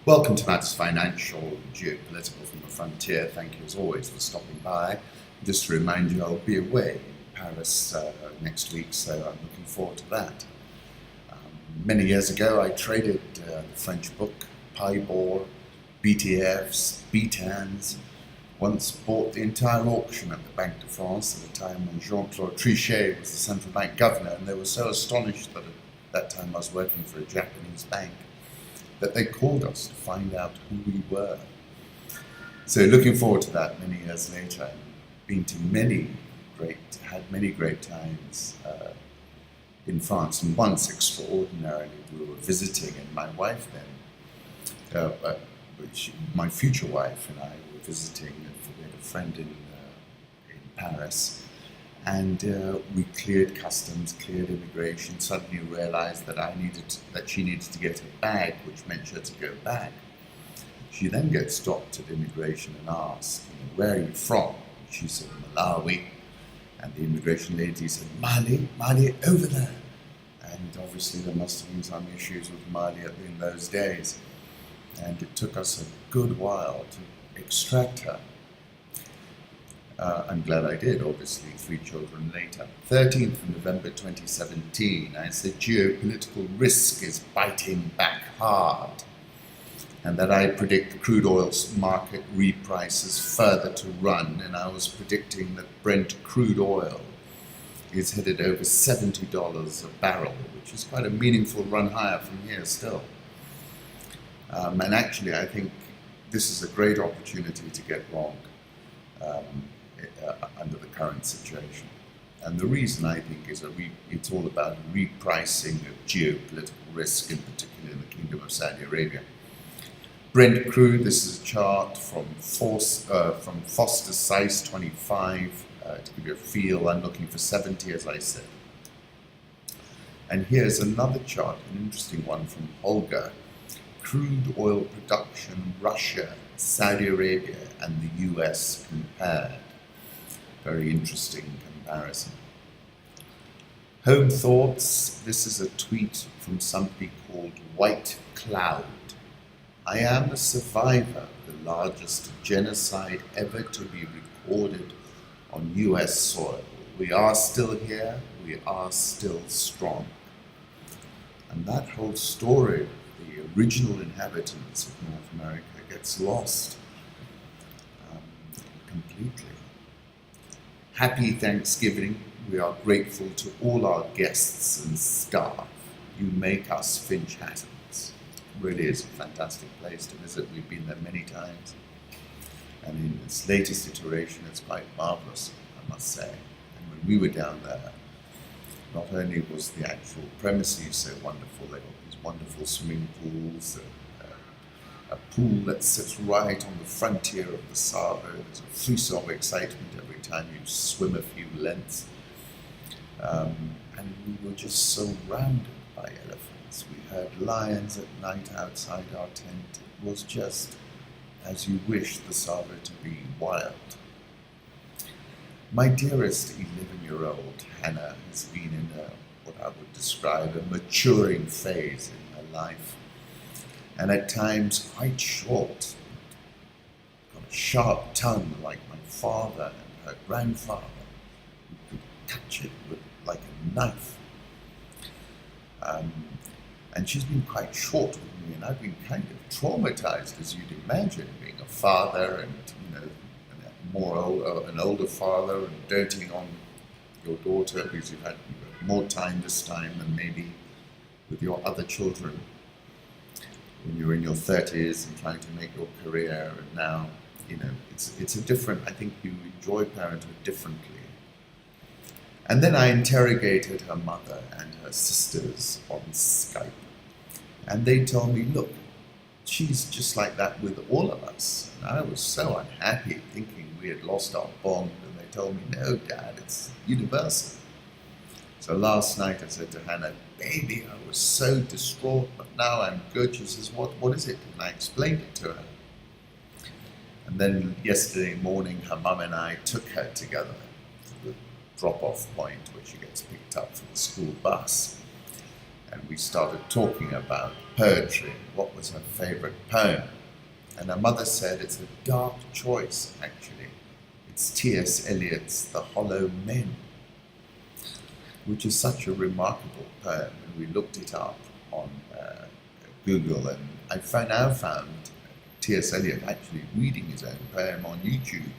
Welcome to Matters Financial, Geopolitical from the Frontier. Thank you as always for stopping by. Just to remind you, I'll be away in Paris next week, so I'm looking forward to that. Many years ago, I traded the French book, Paibor, BTFs, BTANs, once bought the entire auction at the Banque de France at the time when Jean-Claude Trichet was the central bank governor, and they were so astonished that at that time I was working for a Japanese bank that they called us to find out who we were. So looking forward to that many years later. Been to had many great times in France, and once extraordinarily we were visiting, and my wife then, my future wife and I were visiting, we had a friend in Paris, and we cleared customs, cleared immigration, suddenly realized that she needed to get a bag, which meant she had to go back. She then gets stopped at immigration and asked, where are you from? She said, Malawi. And the immigration lady said, Mali over there. And obviously there must have been some issues with Mali in those days. And it took us a good while to extract her. I'm glad I did, obviously, 3 children later. 13th of November 2017, I said geopolitical risk is biting back hard, and that I predict crude oil market reprices further to run, and I was predicting that Brent crude oil is headed over $70 a barrel, which is quite a meaningful run higher from here still. And actually, I think this is a great opportunity to get wrong under the current situation. And the reason, I think, is it's all about repricing of geopolitical risk, in particular in the Kingdom of Saudi Arabia. Brent crude, this is a chart from Foster Size 25, to give you a feel. I'm looking for 70, as I said. And here's another chart, an interesting one from Olga. Crude oil production, Russia, Saudi Arabia, and the US compared. Very interesting comparison. Home thoughts. This is a tweet from somebody called White Cloud. I am a survivor of the largest genocide ever to be recorded on US soil. We are still here. We are still strong. And that whole story of the original inhabitants of North America gets lost completely. Happy Thanksgiving. We are grateful to all our guests and staff. You make us Finch Hattons. It really is a fantastic place to visit. We've been there many times. And in its latest iteration, it's quite marvelous, I must say. And when we were down there, not only was the actual premises so wonderful, they got these wonderful swimming pools, a pool that sits right on the frontier of the Savo. There's a frisson of excitement every time you swim a few lengths. And we were just surrounded by elephants. We heard lions at night outside our tent. It was just as you wish the Savo to be, wild. My dearest 11-year-old Hannah has been in what I would describe a maturing phase in her life, and at times quite short. Got a sharp tongue like my father and her grandfather, who could touch it like a knife. And she's been quite short with me, and I've been kind of traumatized, as you'd imagine, being a father and an older father and doting on your daughter because you've had more time this time than maybe with your other children when you're in your 30s and trying to make your career. And now, it's a different, I think you enjoy parenthood differently. And then I interrogated her mother and her sisters on Skype. And they told me, look, she's just like that with all of us. And I was so unhappy, thinking we had lost our bond. And they told me, no, Dad, it's universal. So last night I said to Hannah, baby, I was so distraught, but now I'm good. She says, what is it? And I explained it to her. And then yesterday morning, her mum and I took her together to the drop-off point where she gets picked up from the school bus. and we started talking about poetry. What was her favorite poem? And her mother said, it's a dark choice, actually. It's T.S. Eliot's The Hollow Men, which is such a remarkable poem. And we looked it up on Google, and I now found T.S. Eliot actually reading his own poem on YouTube.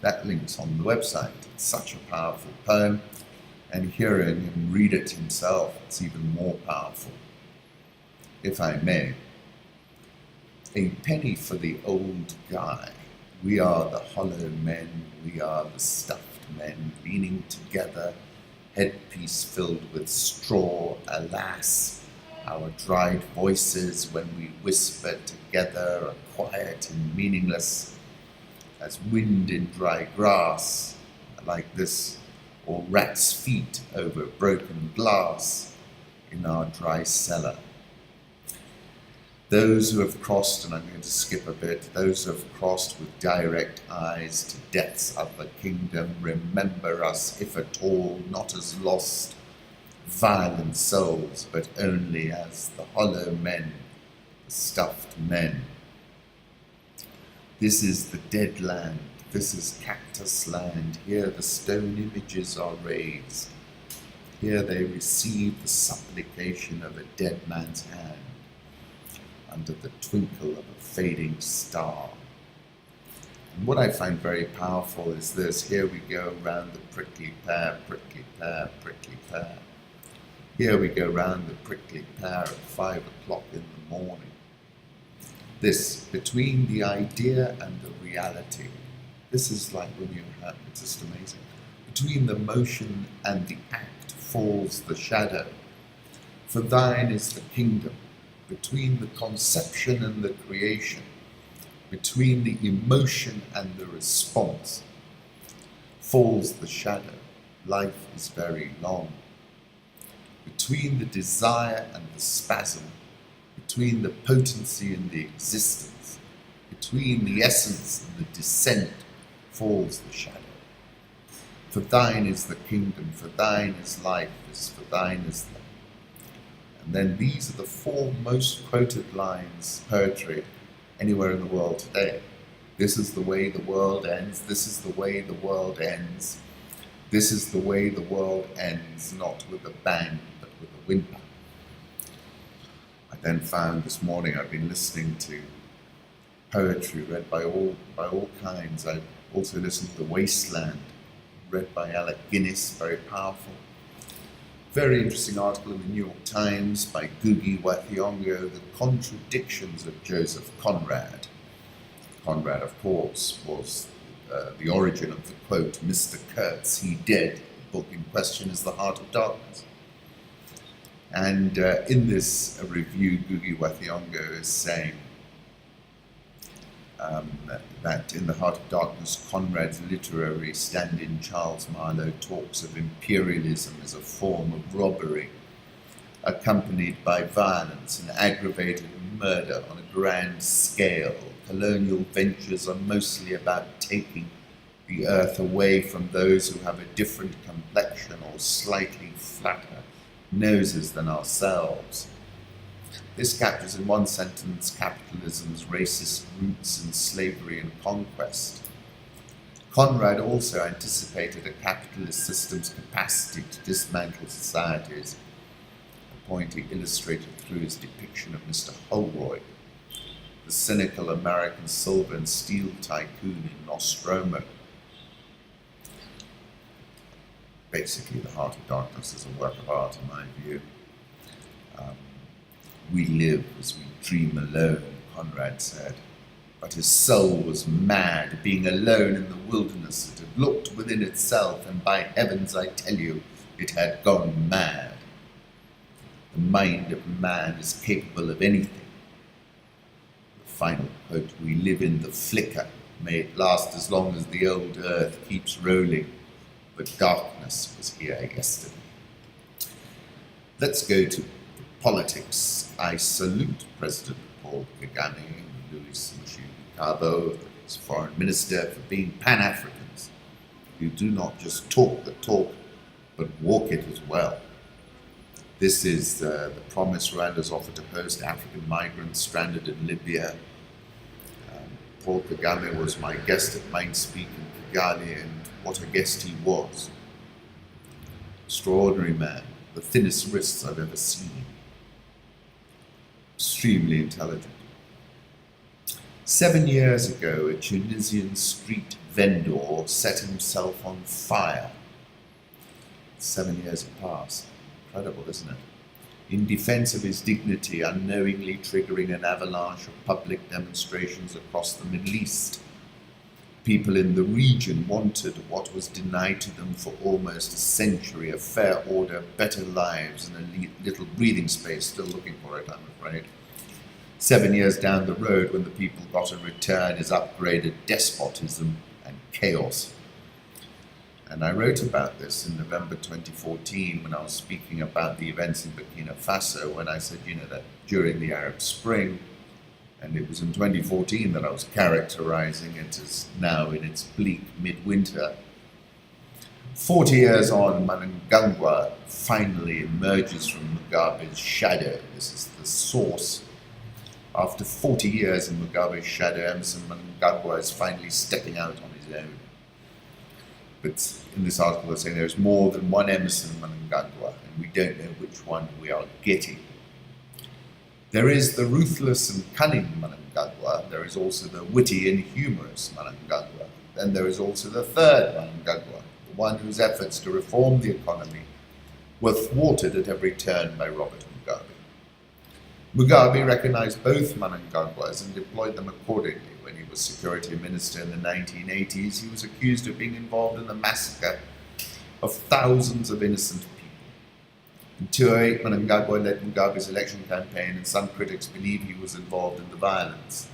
That link's on the website. It's such a powerful poem, and hearing him read it himself, it's even more powerful. If I may, a penny for the old guy. We are the hollow men, we are the stuffed men, leaning together, headpiece filled with straw. Alas, our dried voices when we whisper together are quiet and meaningless as wind in dry grass, like this, or rats' feet over broken glass in our dry cellar. Those who have crossed, and I'm going to skip a bit, those who have crossed with direct eyes to death's other kingdom, remember us, if at all, not as lost, violent souls, but only as the hollow men, the stuffed men. This is the dead land, this is cactus land, here the stone images are raised, here they receive the supplication of a dead man's hand, under the twinkle of a fading star. And what I find very powerful is this. Here we go round the prickly pear, prickly pear, prickly pear. Here we go round the prickly pear at 5 o'clock in the morning. This, between the idea and the reality, this is like when you have, it's just amazing. Between the motion and the act falls the shadow. For thine is the kingdom. Between the conception and the creation, between the emotion and the response, falls the shadow. Life is very long. Between the desire and the spasm, between the potency and the existence, between the essence and the descent, falls the shadow. For thine is the kingdom, for thine is life, for thine is life. And then these are the 4 most quoted lines, poetry, anywhere in the world today. This is the way the world ends. This is the way the world ends. This is the way the world ends, not with a bang, but with a whimper. I then found this morning I've been listening to poetry read by all kinds. I've also listened to The Wasteland, read by Alec, very powerful. Very interesting article in the New York Times by THIONG'O, The Contradictions of Joseph Conrad. Conrad, of course, was the origin of the quote, Mr. Kurtz, he dead. The book in question is The Heart of Darkness. And in this review, THIONG'O is saying that in The Heart of Darkness, Conrad's literary stand-in Charles Marlowe talks of imperialism as a form of robbery, accompanied by violence and aggravated murder on a grand scale. Colonial ventures are mostly about taking the earth away from those who have a different complexion or slightly flatter noses than ourselves. This captures in one sentence capitalism's racist roots in slavery and conquest. Conrad also anticipated a capitalist system's capacity to dismantle societies, a point he illustrated through his depiction of Mr. Holroyd, the cynical American silver and steel tycoon in Nostromo. Basically, The Heart of Darkness is a work of art, in my view. We live as we dream alone, Conrad said. But his soul was mad, being alone in the wilderness. It had looked within itself, and by heavens, I tell you, it had gone mad. The mind of man is capable of anything. The final quote, we live in the flicker. May it last as long as the old earth keeps rolling. But darkness was here yesterday. Let's go to politics. I salute President Paul Kagame and Louis Mugabe, his foreign minister, for being Pan-Africans who do not just talk the talk, but walk it as well. This is the promise Rwanda's offered to host African migrants stranded in Libya. Paul Kagame was my guest at Mindspeak in Kigali, and what a guest he was. Extraordinary man, the thinnest wrists I've ever seen. Extremely intelligent. 7 years ago, a Tunisian street vendor set himself on fire. 7 years have passed. Incredible, isn't it? In defense of his dignity, unknowingly triggering an avalanche of public demonstrations across the Middle East. People in the region wanted what was denied to them for almost a century, a fair order, better lives, and a little breathing space. Still looking for it, I'm afraid. 7 years down the road, when the people got a return, is upgraded despotism and chaos. And I wrote about this in November 2014 when I was speaking about the events in Burkina Faso, when I said, that during the Arab Spring, and it was in 2014 that I was characterizing it as now in its bleak midwinter. 40 years on, Mnangagwa finally emerges from Mugabe's shadow. This is the source. After 40 years in Mugabe's shadow, Emmerson Mnangagwa is finally stepping out on his own. But in this article, they're saying there's more than one Emmerson Mnangagwa, and we don't know which one we are getting. There is the ruthless and cunning Mnangagwa. There is also the witty and humorous Mnangagwa. Then there is also the third Mnangagwa, the one whose efforts to reform the economy were thwarted at every turn by Robert Mugabe. Mugabe recognized both Mnangagwas and deployed them accordingly. When he was security minister in the 1980s, he was accused of being involved in the massacre of thousands of innocent people. In 2008, Mnangagwa led Mugabe's election campaign, and some critics believe he was involved in the violence.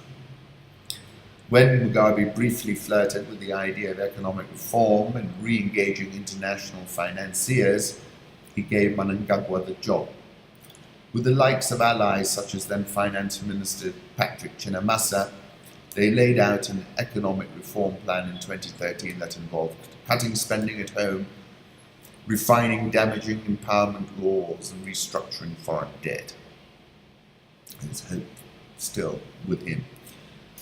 When Mugabe briefly flirted with the idea of economic reform and re-engaging international financiers, he gave Mnangagwa the job. With the likes of allies such as then Finance Minister Patrick Chinamasa, they laid out an economic reform plan in 2013 that involved cutting spending at home, refining damaging empowerment laws, and restructuring foreign debt. There's hope still with him.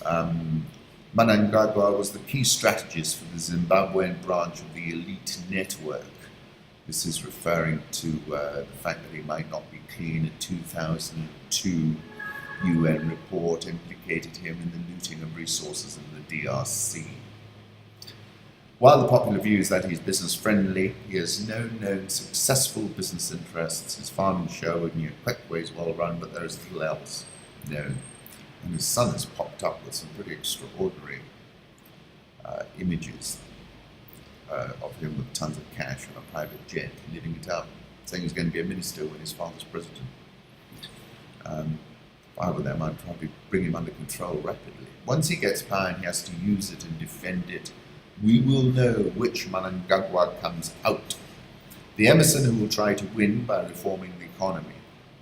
Mnangagwa was the key strategist for the Zimbabwean branch of the elite network. This is referring to the fact that he might not be clean. A 2002 UN report implicated him in the looting of resources in the DRC. While the popular view is that he's business-friendly, he has no known successful business interests. His farming show in Nyakwe is well run, but there is little else known. And his son has popped up with some pretty extraordinary images of him with tons of cash on a private jet, living it up, saying he's going to be a minister when his father's president. If I were them, I'd probably bring him under control rapidly. Once he gets power and he has to use it and defend it, we will know which Mnangagwa comes out. The Emmerson who will try to win by reforming the economy,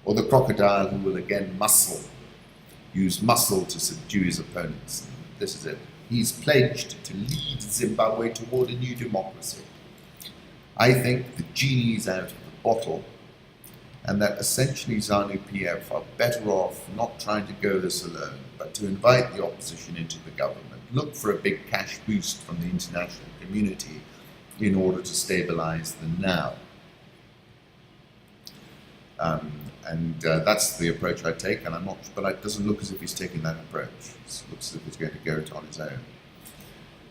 or the crocodile who will again use muscle to subdue his opponents. This is it. He's pledged to lead Zimbabwe toward a new democracy. I think the genie's out of the bottle, and that essentially ZANU-PF are better off not trying to go this alone, but to invite the opposition into the government, look for a big cash boost from the international community in order to stabilize the now. That's the approach I take, and but it doesn't look as if he's taking that approach. It looks as if he's going to go it on his own.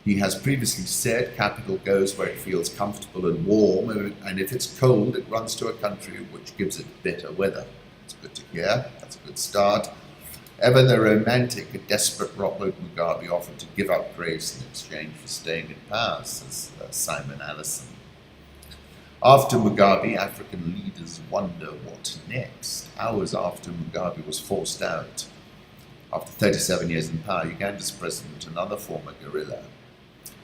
He has previously said capital goes where it feels comfortable and warm, and if it's cold, it runs to a country which gives it better weather. It's good to hear. That's a good start. Ever the romantic and desperate Robert Mugabe offered to give up grace in exchange for staying in power, says Simon Allison. After Mugabe, African leaders wonder what next. Hours after Mugabe was forced out, after 37 years in power, Uganda's president, another former guerrilla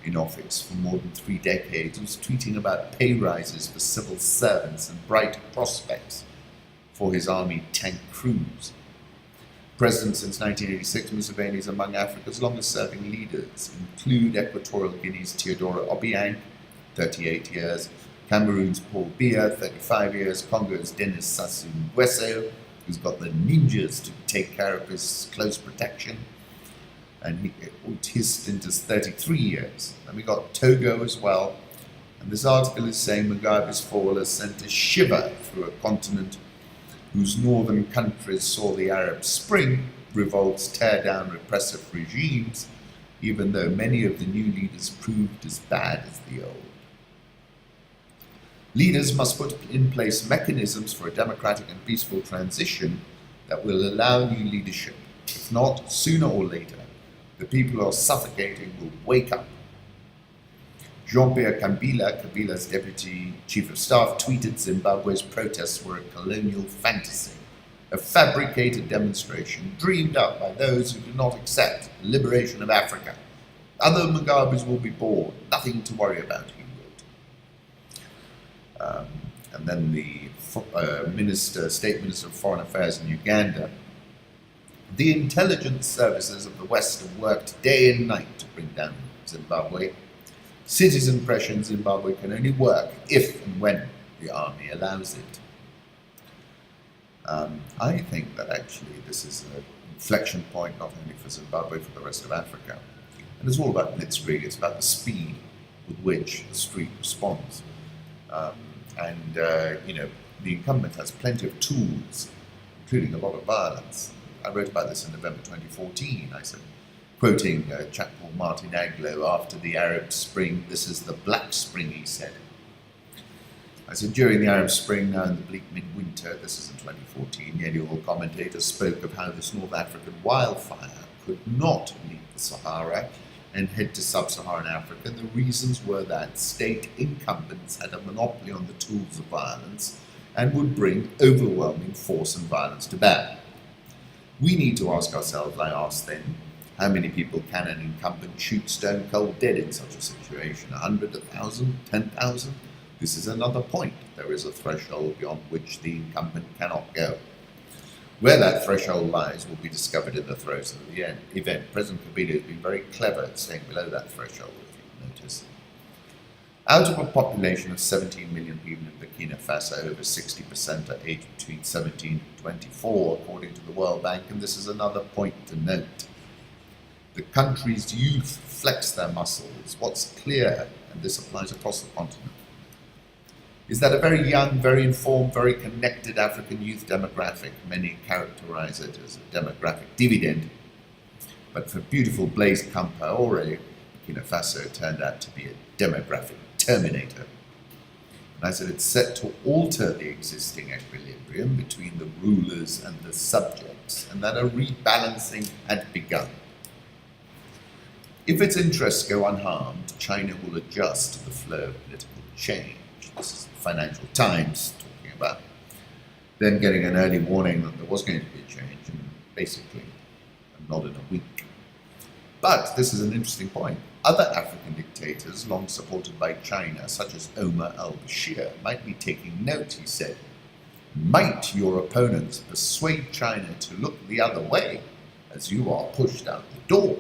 in office for more than 3 decades, was tweeting about pay rises for civil servants and bright prospects for his army tank crews. President since 1986, Museveni is among Africa's longest-serving leaders, include Equatorial Guinea's Theodora Obiang, 38 years, Cameroon's Paul Biya, 35 years. Congo's Denis Sassou Nguesso, who's got the ninjas to take care of his close protection. And his stint is 33 years. Then we got Togo as well. And this article is saying Mugabe's fall has sent a shiver through a continent whose northern countries saw the Arab Spring revolts tear down repressive regimes, even though many of the new leaders proved as bad as the old. Leaders must put in place mechanisms for a democratic and peaceful transition that will allow new leadership. If not, sooner or later, the people who are suffocating will wake up. Jean-Pierre Kabila's deputy chief of staff, tweeted Zimbabwe's protests were a colonial fantasy, a fabricated demonstration dreamed up by those who do not accept the liberation of Africa. Other Mugabes will be born, nothing to worry about, he wrote. And then the State Minister of Foreign Affairs in Uganda, the intelligence services of the West have worked day and night to bring down Zimbabwe. Citizen pressure in Zimbabwe can only work if and when the army allows it. I think that actually this is an inflection point not only for Zimbabwe, for the rest of Africa. And it's all about blitzkrieg, it's about the speed with which the street responds. The incumbent has plenty of tools, including a lot of violence. I wrote about this in November 2014. I said, quoting a chap called Mnangagwa, after the Arab Spring, this is the Black Spring, he said. I said, during the Arab Spring, now in the bleak midwinter, this is in 2014, nearly all commentators spoke of how this North African wildfire could not leave the Sahara and head to sub-Saharan Africa. And the reasons were that state incumbents had a monopoly on the tools of violence and would bring overwhelming force and violence to bear. We need to ask ourselves, I asked then, how many people can an incumbent shoot stone cold dead in such a situation? 100, 1,000, 10,000? This is another point. There is a threshold beyond which the incumbent cannot go. Where that threshold lies will be discovered in the throes of the event. President Kabila has been very clever at staying below that threshold, if you notice. Out of a population of 17 million people in Burkina Faso, over 60% are aged between 17 and 24, according to the World Bank, and this is another point to note. The country's youth flex their muscles. What's clear, and this applies across the continent, is that a very young, very informed, very connected African youth demographic, many characterize it as a demographic dividend, but for beautiful Blaise Compaoré, Burkina Faso turned out to be a demographic terminator. And I said it's set to alter the existing equilibrium between the rulers and the subjects, and that a rebalancing had begun. If its interests go unharmed, China will adjust to the flow of political change. This is the Financial Times talking about them getting an early warning that there was going to be a change, and basically not in a week. But this is an interesting point. Other African dictators, long supported by China, such as Omar al-Bashir, might be taking note, he said. Might your opponents persuade China to look the other way as you are pushed out the door?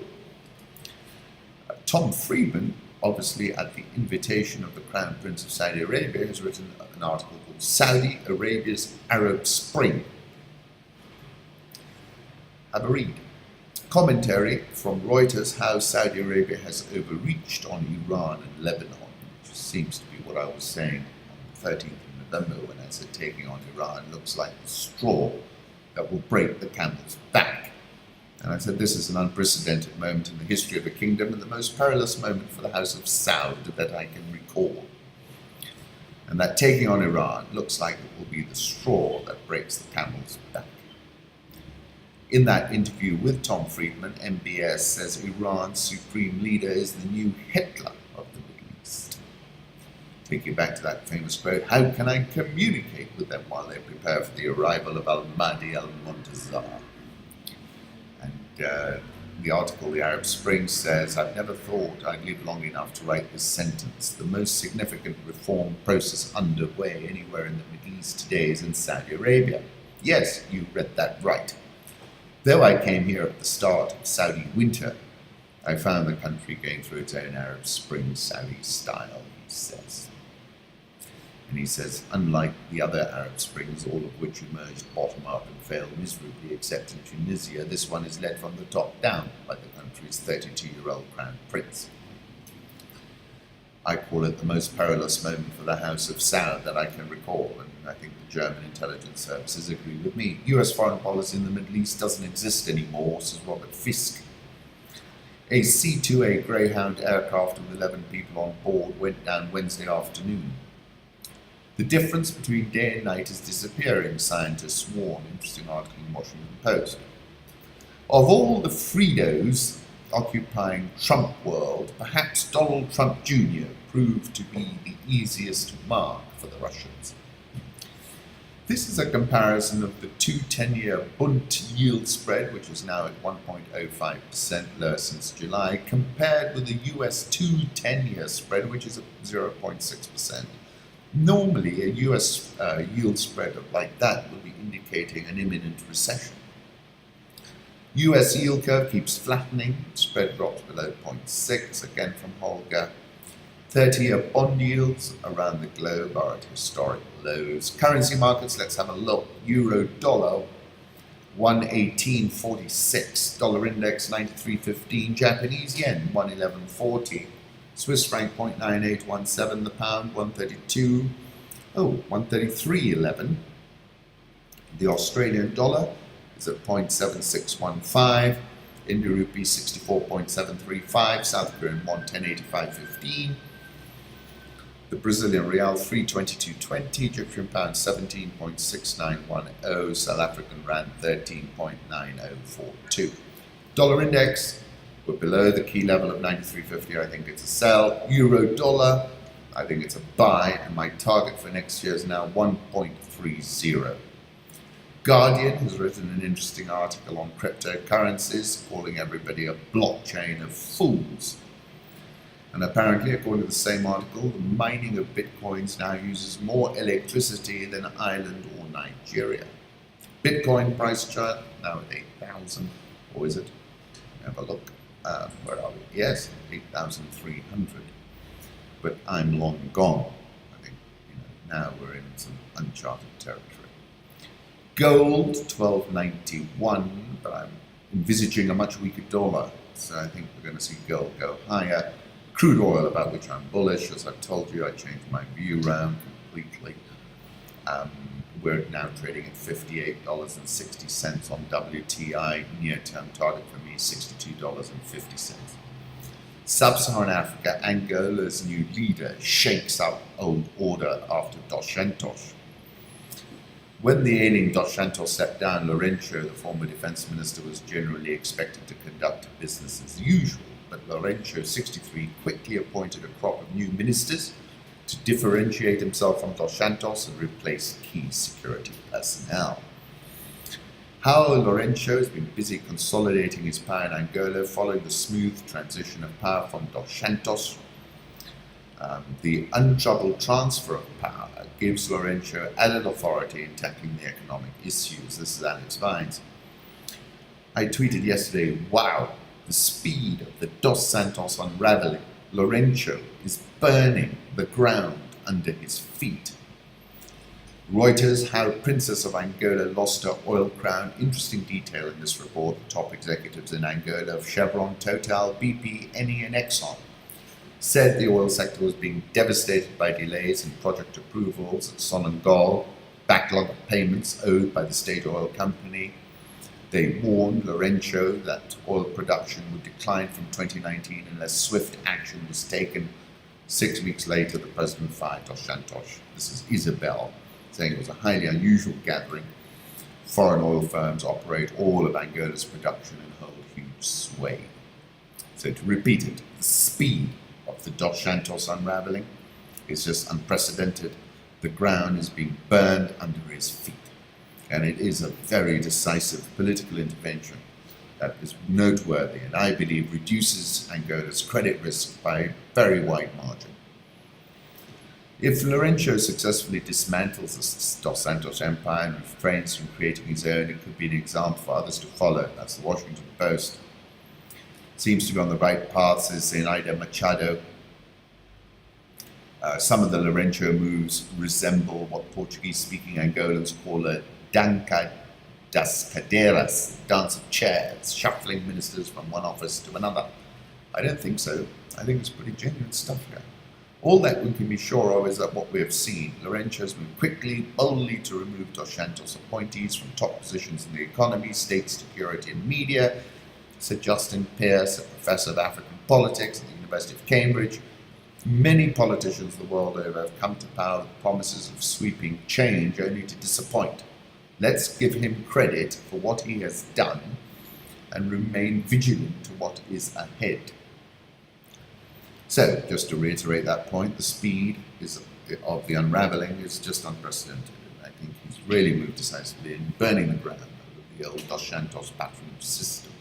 Tom Friedman, obviously at the invitation of the Crown Prince of Saudi Arabia, has written an article called Saudi Arabia's Arab Spring. Have a read. Commentary from Reuters, how Saudi Arabia has overreached on Iran and Lebanon, which seems to be what I was saying on the 13th of November when I said taking on Iran looks like the straw that will break the camel's back. And I said this is an unprecedented moment in the history of a kingdom and the most perilous moment for the House of Saud that I can recall. And that taking on Iran looks like it will be the straw that breaks the camel's back. In that interview with Tom Friedman, MBS says Iran's supreme leader is the new Hitler of the Middle East. Taking back to that famous quote, how can I communicate with them while they prepare for the arrival of al-Mahdi al-Muntazar? The article, The Arab Spring, says, I've never thought I'd live long enough to write this sentence. The most significant reform process underway anywhere in the Middle East today is in Saudi Arabia. Yes, you read that right. Though I came here at the start of Saudi winter, I found the country going through its own Arab Spring Saudi style, he says. And he says, unlike the other Arab Springs, all of which emerged bottom up and failed miserably, except in Tunisia, this one is led from the top down by the country's 32-year-old crown prince. I call it the most perilous moment for the House of Saud that I can recall, and I think the German intelligence services agree with me. US foreign policy in the Middle East doesn't exist anymore, says Robert Fisk. A C-2A Greyhound aircraft with 11 people on board went down Wednesday afternoon. The difference between day and night is disappearing, scientists warn. Interesting article in Washington Post. Of all the Fridos occupying Trump world, perhaps Donald Trump Jr. proved to be the easiest mark for the Russians. This is a comparison of the 2 10-year Bund yield spread, which is now at 1.05%, lower since July, compared with the US 2 10-year spread, which is at 0.6%. Normally, a US yield spread like that would be indicating an imminent recession. US yield curve keeps flattening, spread drops below 0.6, again from Holger. 30-year bond yields around the globe are at historic lows. Currency markets, let's have a look. Euro dollar, 118.46. Dollar index, 93.15. Japanese yen, 111.40. Swiss franc, 0.9817. The pound, 132. 133.11. The Australian dollar is at 0.7615. Indian rupee 64.735. South Korean won 1085.15. The Brazilian real 322.20. Egyptian pound 17.6910. South African rand 13.9042. Dollar index, we're below the key level of 93.50. I think it's a sell. Euro dollar, I think it's a buy, and my target for next year is now 1.30. Guardian has written an interesting article on cryptocurrencies, calling everybody a blockchain of fools. And apparently, according to the same article, the mining of bitcoins now uses more electricity than Ireland or Nigeria. Bitcoin price chart now at 8,000, or is it? Have a look. Where are we? Yes, 8,300. But I'm long gone. I think now we're in some uncharted territory. Gold, 1291, but I'm envisaging a much weaker dollar, so I think we're going to see gold go higher. Crude oil, about which I'm bullish, as I've told you, I changed my view around completely. We're now trading at $58.60 on WTI. Near-term target for me is $62.50. Sub-Saharan Africa, Angola's new leader shakes up old order after Dos Santos. When the ailing Dos Santos stepped down, Lourenço, the former defense minister, was generally expected to conduct business as usual. But Lourenço, 63, quickly appointed a crop of new ministers to differentiate himself from Dos Santos and replace key security personnel. How Lourenço has been busy consolidating his power in Angola following the smooth transition of power from Dos Santos. The untroubled transfer of power gives Lourenço added authority in tackling the economic issues. This is Alex Vines. I tweeted yesterday, wow, the speed of the Dos Santos unraveling. Lourenço is burning the ground under his feet. Reuters, how Princess of Angola lost her oil crown. Interesting detail in this report. The top executives in Angola of Chevron, Total, BP, Eni and Exxon said the oil sector was being devastated by delays in project approvals at Sonangol, backlog of payments owed by the state oil company. They warned Lourenço that oil production would decline from 2019 unless swift action was taken. 6 weeks later, the president fired Dos Santos. This is Isabel, saying it was a highly unusual gathering. Foreign oil firms operate all of Angola's production and hold huge sway. So to repeat it, the speed of the Dos Santos unraveling is just unprecedented. The ground is being burned under his feet. And it is a very decisive political intervention that is noteworthy and I believe reduces Angola's credit risk by a very wide margin. If Lourenço successfully dismantles the Dos Santos empire and refrains from creating his own, it could be an example for others to follow. That's the Washington Post. Seems to be on the right path, says Zenaida Machado. Some of the Lourenço moves resemble what Portuguese-speaking Angolans call a dança das cadeiras, dance of chairs, shuffling ministers from one office to another. I don't think so. I think it's pretty genuine stuff here. All that we can be sure of is that what we have seen, Lourenço's moved quickly, boldly to remove Dos Santos appointees from top positions in the economy, state security and media, said Justin Pearce, a professor of African politics at the University of Cambridge. Many politicians the world over have come to power with promises of sweeping change only to disappoint. Let's give him credit for what he has done and remain vigilant to what is ahead. So, just to reiterate that point, the speed of the unravelling is just unprecedented. And I think he's really moved decisively in burning the ground of the old Dos Santos patronage system.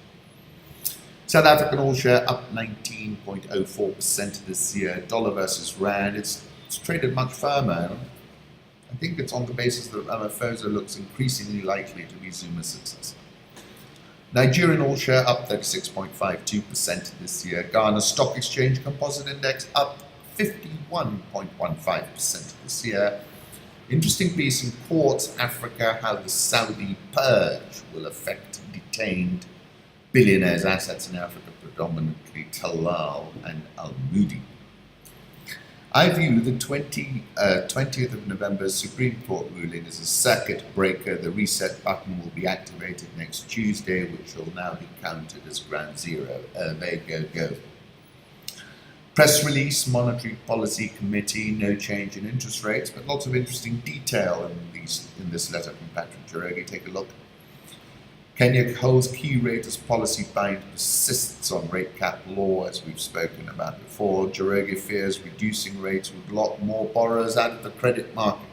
South African all share up 19.04% this year. Dollar versus rand, it's traded much firmer. I think it's on the basis that Ramaphosa looks increasingly likely to be Zuma's successor. Nigerian all share up 36.52% this year. Ghana Stock Exchange Composite Index up 51.15% this year. Interesting piece in Quartz Africa, how the Saudi purge will affect detained billionaires' assets in Africa, predominantly Talal and Al-Mudi. I view the 20th of November Supreme Court ruling as a circuit breaker. The reset button will be activated next Tuesday, which will now be counted as ground zero. Go. Press release, Monetary Policy Committee, no change in interest rates, but lots of interesting detail in this letter from Patrick Njoroge. Take a look. Kenya holds key rate as policy bind persists on rate cap law, as we've spoken about before. Njoroge fears reducing rates would lock more borrowers out of the credit market.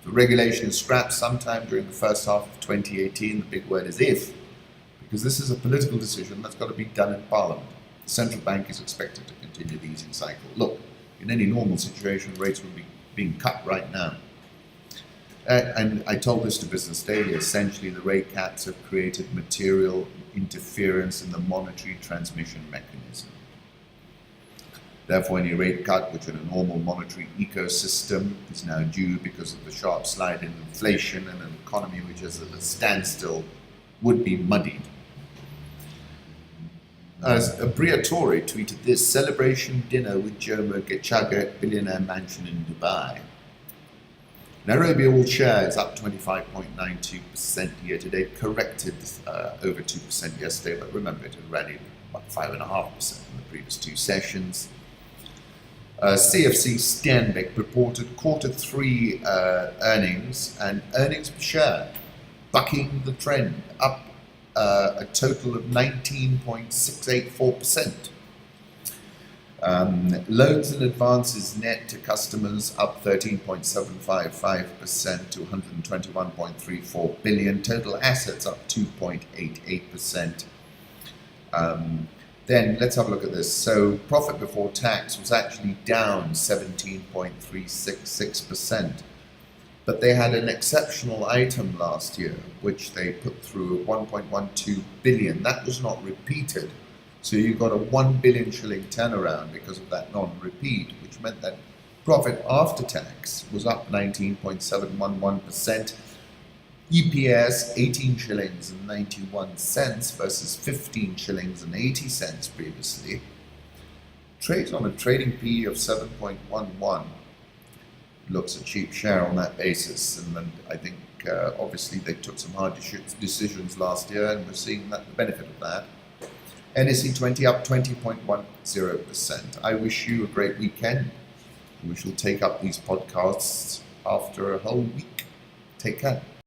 The regulation is scrapped sometime during the first half of 2018. The big word is if, because this is a political decision that's got to be done in Parliament. The central bank is expected to continue the easing cycle. Look, in any normal situation, rates would be being cut right now. And I told this to Business Daily, essentially the rate caps have created material interference in the monetary transmission mechanism. Therefore, any rate cut, which in a normal monetary ecosystem is now due because of the sharp slide in inflation and an economy which is at a standstill, would be muddied. As a Briatore tweeted this, celebration dinner with Jomo Gichaga, billionaire mansion in Dubai. Nairobi all share is up 25.92% year to date, corrected over 2% yesterday, but remember it had rallied about 5.5% in the previous two sessions. CFC Stanbic reported quarter 3 earnings and earnings per share bucking the trend, up a total of 19.684%. Loans and advances net to customers up 13.755% to 121.34 billion. Total assets up 2.88%. Then let's have a look at this. So profit before tax was actually down 17.366%. But they had an exceptional item last year, which they put through 1.12 billion. That was not repeated. So you got a 1 billion shilling turnaround because of that non-repeat, which meant that profit after tax was up 19.711%. EPS 18 shillings and 91 cents versus 15 shillings and 80 cents previously. Trades on a trading PE of 7.11. Looks a cheap share on that basis, and then I think obviously they took some hard decisions last year, and we're seeing the benefit of that. NSE 20 up 20.10%. I wish you a great weekend. We shall take up these podcasts after a whole week. Take care.